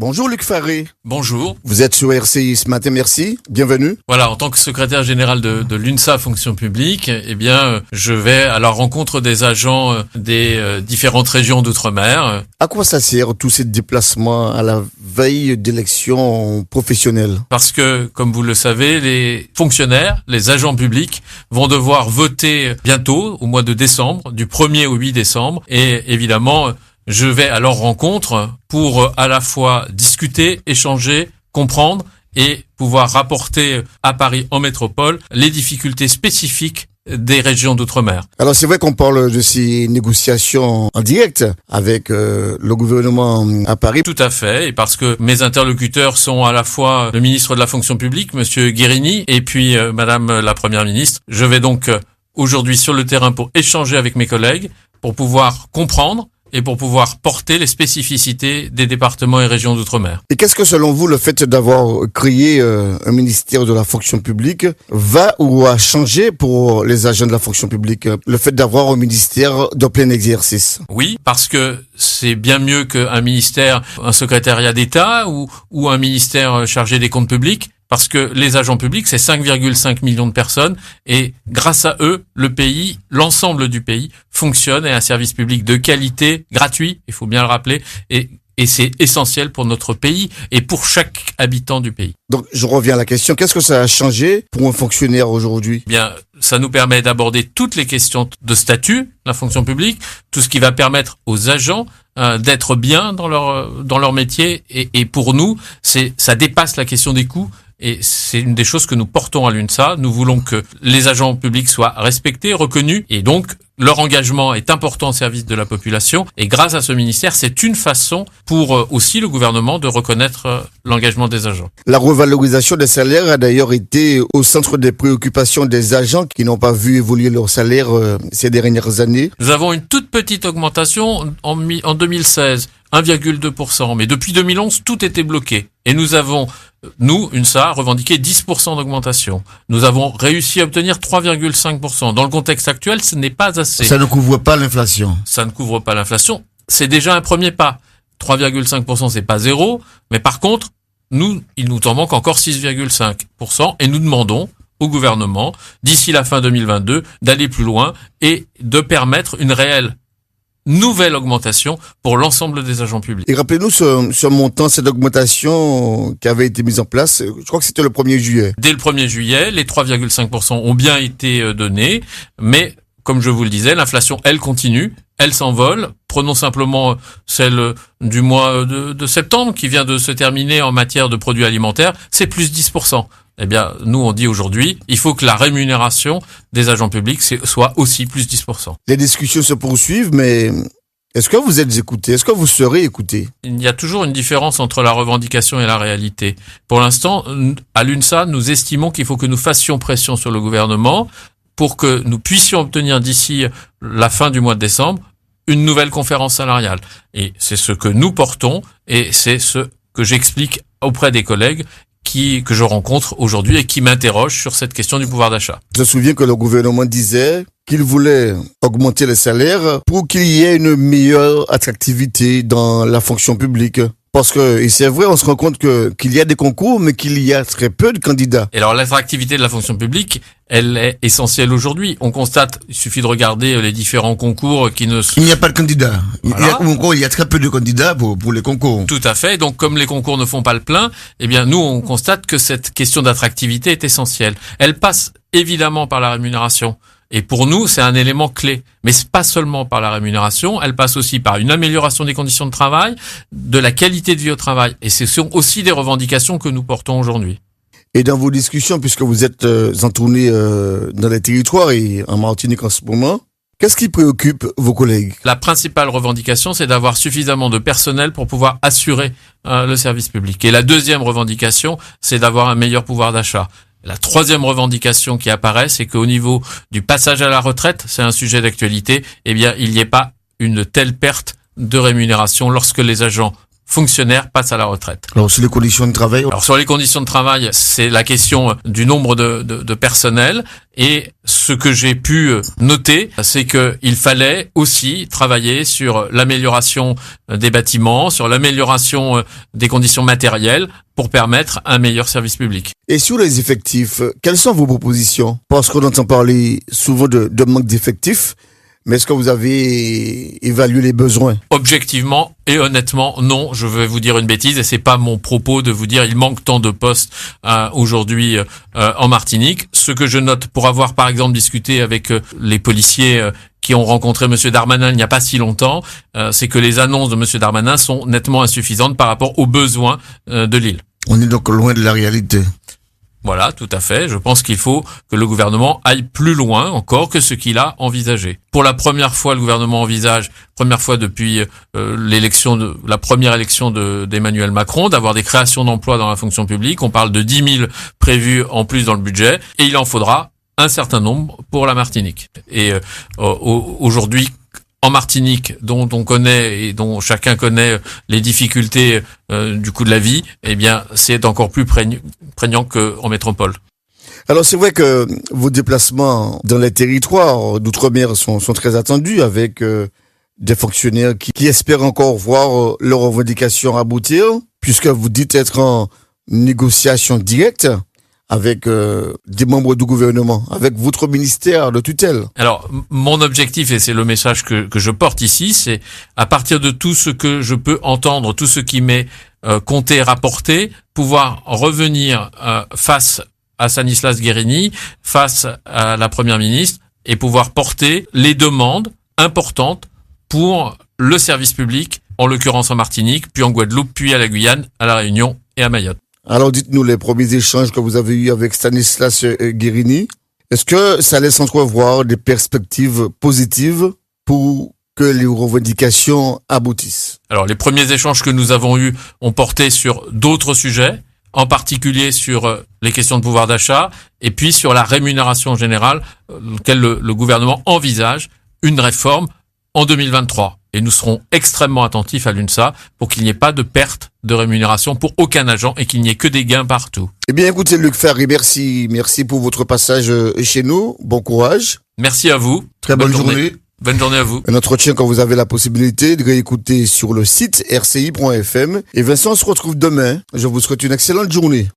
Bonjour Luc Faré. Bonjour. Vous êtes sur RCI ce matin, merci. Bienvenue. Voilà, en tant que secrétaire général de l'UNSA Fonction publique, je vais à la rencontre des agents des différentes régions d'outre-mer. À quoi ça sert tous ces déplacements à la veille d'élections professionnelles? Parce que, comme vous le savez, les fonctionnaires, les agents publics vont devoir voter bientôt, au mois de décembre, du 1er au 8 décembre. Et évidemment, je vais à leur rencontre pour à la fois discuter, échanger, comprendre et pouvoir rapporter à Paris en métropole les difficultés spécifiques des régions d'outre-mer. Alors c'est vrai qu'on parle de ces négociations en direct avec le gouvernement à Paris. Tout à fait, et parce que mes interlocuteurs sont à la fois le ministre de la Fonction publique, Monsieur Guérini, et puis Madame la Première ministre. Je vais donc aujourd'hui sur le terrain pour échanger avec mes collègues, pour pouvoir comprendre et pour pouvoir porter les spécificités des départements et régions d'outre-mer. Et qu'est-ce que selon vous le fait d'avoir créé un ministère de la fonction publique va ou a changé pour les agents de la fonction publique? Le fait d'avoir un ministère de plein exercice? Oui, parce que c'est bien mieux qu'un ministère, un secrétariat d'État ou un ministère chargé des comptes publics. Parce que les agents publics, c'est 5,5 millions de personnes et grâce à eux, le pays, l'ensemble du pays fonctionne et a un service public de qualité, gratuit, il faut bien le rappeler, et c'est essentiel pour notre pays et pour chaque habitant du pays. Donc je reviens à la question, qu'est-ce que ça a changé pour un fonctionnaire aujourd'hui? Bien, ça nous permet d'aborder toutes les questions de statut, la fonction publique, tout ce qui va permettre aux agents d'être bien dans leur métier et pour nous, ça dépasse la question des coûts. Et c'est une des choses que nous portons à l'UNSA. Nous voulons que les agents publics soient respectés, reconnus, et donc leur engagement est important au service de la population. Et grâce à ce ministère, c'est une façon pour aussi le gouvernement de reconnaître l'engagement des agents. La revalorisation des salaires a d'ailleurs été au centre des préoccupations des agents qui n'ont pas vu évoluer leur salaire ces dernières années. Nous avons une toute petite augmentation en 2016, 1,2%. Mais depuis 2011, tout était bloqué. Et nous avons, UNSA, revendiqué 10% d'augmentation. Nous avons réussi à obtenir 3,5%. Dans le contexte actuel, ce n'est pas assez. Ça ne couvre pas l'inflation. Ça ne couvre pas l'inflation. C'est déjà un premier pas. 3,5%, c'est pas zéro. Mais par contre, il nous en manque encore 6,5%. Et nous demandons au gouvernement, d'ici la fin 2022, d'aller plus loin et de permettre une réelle nouvelle augmentation pour l'ensemble des agents publics. Et rappelez-nous ce montant, cette augmentation qui avait été mise en place, je crois que c'était le 1er juillet. Dès le 1er juillet, les 3,5% ont bien été donnés, mais comme je vous le disais, l'inflation, elle continue, elle s'envole. Prenons simplement celle du mois de septembre qui vient de se terminer en matière de produits alimentaires, c'est plus 10%. Eh bien, nous, on dit aujourd'hui, il faut que la rémunération des agents publics soit aussi plus 10%. Les discussions se poursuivent, mais est-ce que vous êtes écouté? Est-ce que vous serez écouté? Il y a toujours une différence entre la revendication et la réalité. Pour l'instant, à l'UNSA, nous estimons qu'il faut que nous fassions pression sur le gouvernement pour que nous puissions obtenir d'ici la fin du mois de décembre une nouvelle conférence salariale. Et c'est ce que nous portons et c'est ce que j'explique auprès des collègues que je rencontre aujourd'hui et qui m'interrogent sur cette question du pouvoir d'achat. Je me souviens que le gouvernement disait qu'il voulait augmenter les salaires pour qu'il y ait une meilleure attractivité dans la fonction publique. Parce que, et c'est vrai, on se rend compte qu'il y a des concours, mais qu'il y a très peu de candidats. Et alors, l'attractivité de la fonction publique, elle est essentielle aujourd'hui. On constate, il suffit de regarder les différents concours qui ne sont... Il n'y a pas de candidats. Voilà. Il y a très peu de candidats pour les concours. Tout à fait. Donc, comme les concours ne font pas le plein, eh bien, nous, on constate que cette question d'attractivité est essentielle. Elle passe évidemment par la rémunération. Et pour nous, c'est un élément clé. Mais c'est pas seulement par la rémunération, elle passe aussi par une amélioration des conditions de travail, de la qualité de vie au travail. Et ce sont aussi des revendications que nous portons aujourd'hui. Et dans vos discussions, puisque vous êtes en tournée dans les territoires et en Martinique en ce moment, qu'est-ce qui préoccupe vos collègues? La principale revendication, c'est d'avoir suffisamment de personnel pour pouvoir assurer le service public. Et la deuxième revendication, c'est d'avoir un meilleur pouvoir d'achat. La troisième revendication qui apparaît, c'est qu'au niveau du passage à la retraite, c'est un sujet d'actualité, eh bien, il n'y ait pas une telle perte de rémunération lorsque les agents fonctionnaires passent à la retraite. Alors, sur les conditions de travail. Alors sur les conditions de travail, c'est la question du nombre de personnel. Et ce que j'ai pu noter, c'est qu'il fallait aussi travailler sur l'amélioration des bâtiments, sur l'amélioration des conditions matérielles pour permettre un meilleur service public. Et sur les effectifs, quelles sont vos propositions? Parce qu'on entend parler souvent de manque d'effectifs. Mais est-ce que vous avez évalué les besoins? Objectivement et honnêtement, non. Je vais vous dire une bêtise et c'est pas mon propos de vous dire il manque tant de postes aujourd'hui en Martinique. Ce que je note pour avoir par exemple discuté avec les policiers qui ont rencontré Monsieur Darmanin il n'y a pas si longtemps, c'est que les annonces de Monsieur Darmanin sont nettement insuffisantes par rapport aux besoins de l'île. On est donc loin de la réalité. Voilà, tout à fait. Je pense qu'il faut que le gouvernement aille plus loin encore que ce qu'il a envisagé. Pour la première fois, le gouvernement envisage, première fois depuis la première élection d'Emmanuel Macron, d'avoir des créations d'emplois dans la fonction publique. On parle de 10 000 prévus en plus dans le budget, et il en faudra un certain nombre pour la Martinique. Et aujourd'hui, en Martinique, dont on connaît et dont chacun connaît les difficultés du coût de la vie, eh bien, c'est encore plus prégnant qu'en métropole. Alors c'est vrai que vos déplacements dans les territoires d'outre-mer sont très attendus avec des fonctionnaires qui espèrent encore voir leurs revendications aboutir, puisque vous dites être en négociation directe avec des membres du gouvernement, avec votre ministère de tutelle. Alors, mon objectif, et c'est le message que je porte ici, c'est à partir de tout ce que je peux entendre, tout ce qui m'est compté, rapporté, pouvoir revenir face à Stanislas Guerini, face à la Première ministre, et pouvoir porter les demandes importantes pour le service public, en l'occurrence en Martinique, puis en Guadeloupe, puis à la Guyane, à la Réunion et à Mayotte. Alors dites-nous les premiers échanges que vous avez eus avec Stanislas Guerini. Est-ce que ça laisse entrevoir des perspectives positives pour que les revendications aboutissent? Alors les premiers échanges que nous avons eus ont porté sur d'autres sujets, en particulier sur les questions de pouvoir d'achat et puis sur la rémunération générale, auquel le gouvernement envisage une réforme en 2023. Et nous serons extrêmement attentifs à l'UNSA pour qu'il n'y ait pas de perte de rémunération pour aucun agent et qu'il n'y ait que des gains partout. Eh bien, écoutez, Luc Ferry, merci pour votre passage chez nous. Bon courage. Merci à vous. Très bonne journée. Bonne journée à vous. Un entretien quand vous avez la possibilité de réécouter sur le site rci.fm. Et Vincent, on se retrouve demain. Je vous souhaite une excellente journée.